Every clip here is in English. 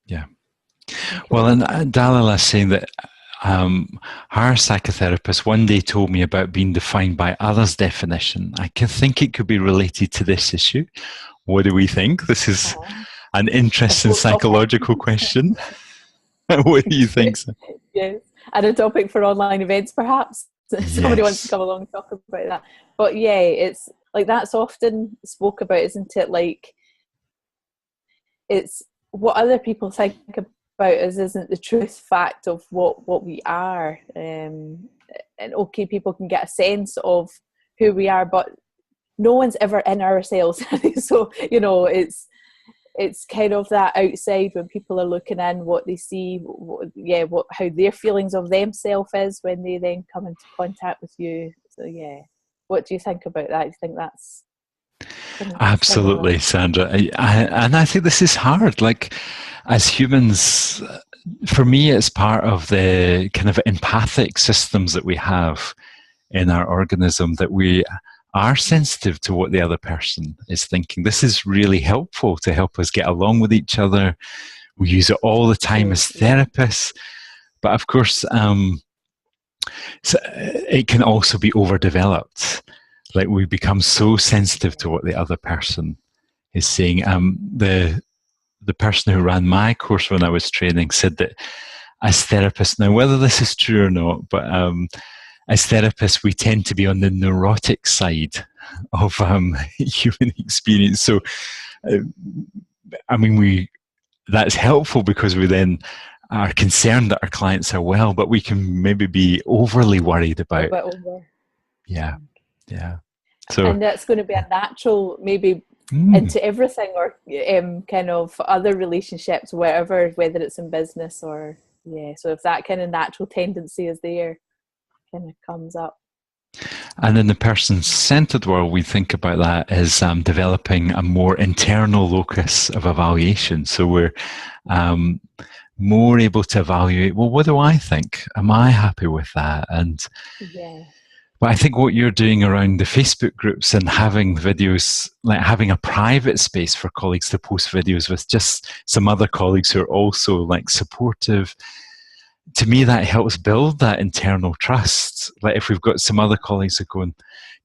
Yeah. Well, and Dalila saying that her psychotherapist one day told me about being defined by others' definition. I can think it could be related to this issue. What do we think? This is an interesting psychological question. What do you think? Yes, and a topic for online events, perhaps. Somebody wants to come along and talk about that. But yeah, it's like that's often spoke about, isn't it? Like, it's what other people think about us isn't the truth fact of what we are. And okay, people can get a sense of who we are, but no one's ever in ourselves. So, you know, it's kind of that outside when people are looking in, what they see, how their feelings of themselves is when they then come into contact with you. So yeah, what do you think about that? Do you think that's absolutely similar? Sandra? I think this is hard. Like, as humans, for me, it's part of the kind of empathic systems that we have in our organism, that we are sensitive to what the other person is thinking. This is really helpful to help us get along with each other. We use it all the time as therapists, but of course, so it can also be overdeveloped. Like, we become so sensitive to what the other person is saying. The person who ran my course when I was training said that as therapists, now whether this is true or not, but as therapists, we tend to be on the neurotic side of human experience. So, I mean, that's helpful because we then are concerned that our clients are well, but we can maybe be overly worried about. Yeah. So, and that's going to be a natural, maybe into everything, or kind of other relationships, whether it's in business or So if that kind of natural tendency is there, kind of comes up. And in the person-centered world, we think about that as developing a more internal locus of evaluation. So we're more able to evaluate, well, what do I think? Am I happy with that? And but I think what you're doing around the Facebook groups and having videos, like having a private space for colleagues to post videos with just some other colleagues who are also like supportive, to me, that helps build that internal trust. Like, if we've got some other colleagues who are going,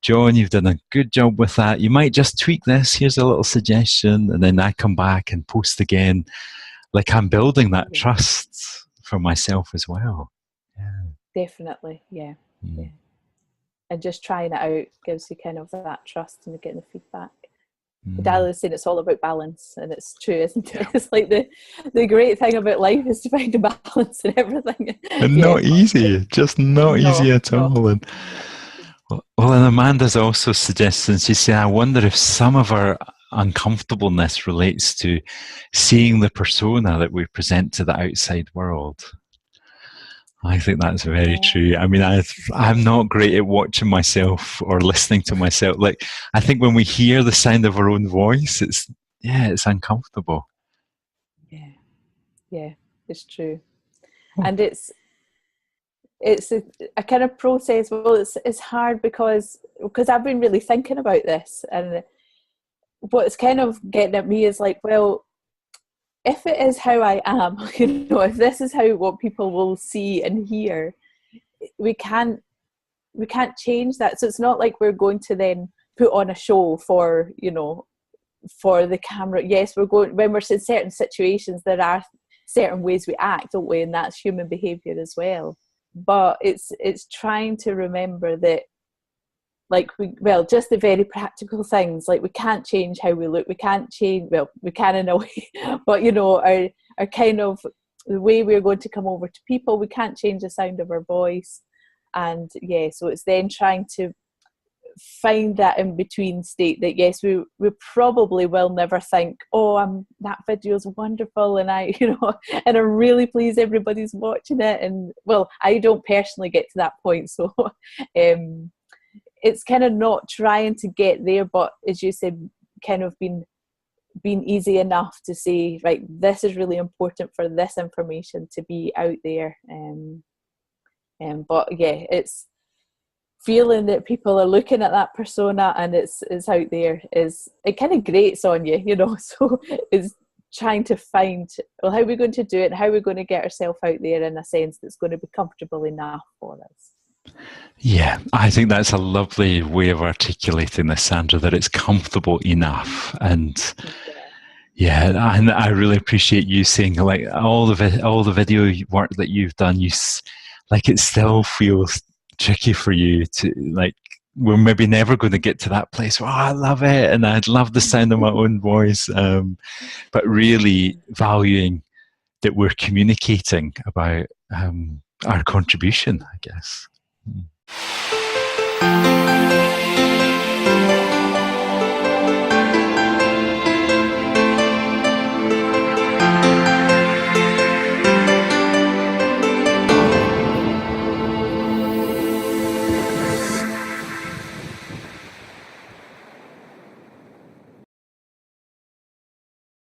John, you've done a good job with that. You might just tweak this. Here's a little suggestion. And then I come back and post again. Like, I'm building that trust for myself as well. Definitely, and just trying it out gives you kind of that trust and getting the feedback. Dalila is saying it's all about balance, and it's true, isn't it? It's like the great thing about life is to find a balance in everything. And not easy, just not easy at all. And and Amanda's also suggesting, she said, I wonder if some of our uncomfortableness relates to seeing the persona that we present to the outside world. I think that's very true. I mean, I'm not great at watching myself or listening to myself. Like, I think when we hear the sound of our own voice, it's uncomfortable. Yeah, it's true. And it's a kind of process. Well, it's hard because I've been really thinking about this, and what's kind of getting at me is like, well, if it is how I am, if this is what people will see and hear, we can't change that. So it's not like we're going to then put on a show for the camera. Yes, we're going, when we're in certain situations, there are certain ways we act, don't we? And that's human behaviour as well. But it's trying to remember that, like, just the very practical things, like we can't change how we look, we can't change, we can in a way, but our kind of the way we're going to come over to people, we can't change the sound of our voice. And so it's then trying to find that in between state that yes, we probably will never think, oh, that video is wonderful and I and I'm really pleased everybody's watching it, and well, I don't personally get to that point, so it's kind of not trying to get there, but as you said, kind of being easy enough to say, right, this is really important for this information to be out there. But it's feeling that people are looking at that persona and it's out there, it kind of grates on you, so it's trying to find, well, how are we going to do it, and how are we going to get ourselves out there in a sense that's going to be comfortable enough for us. Yeah, I think that's a lovely way of articulating this, Sandra, that it's comfortable enough. And yeah, and I really appreciate you saying, like, all the video work that you've done, like, it still feels tricky for you to, like, we're maybe never going to get to that place where, oh, I love it and I'd love the sound of my own voice, but really valuing that we're communicating about our contribution, I guess.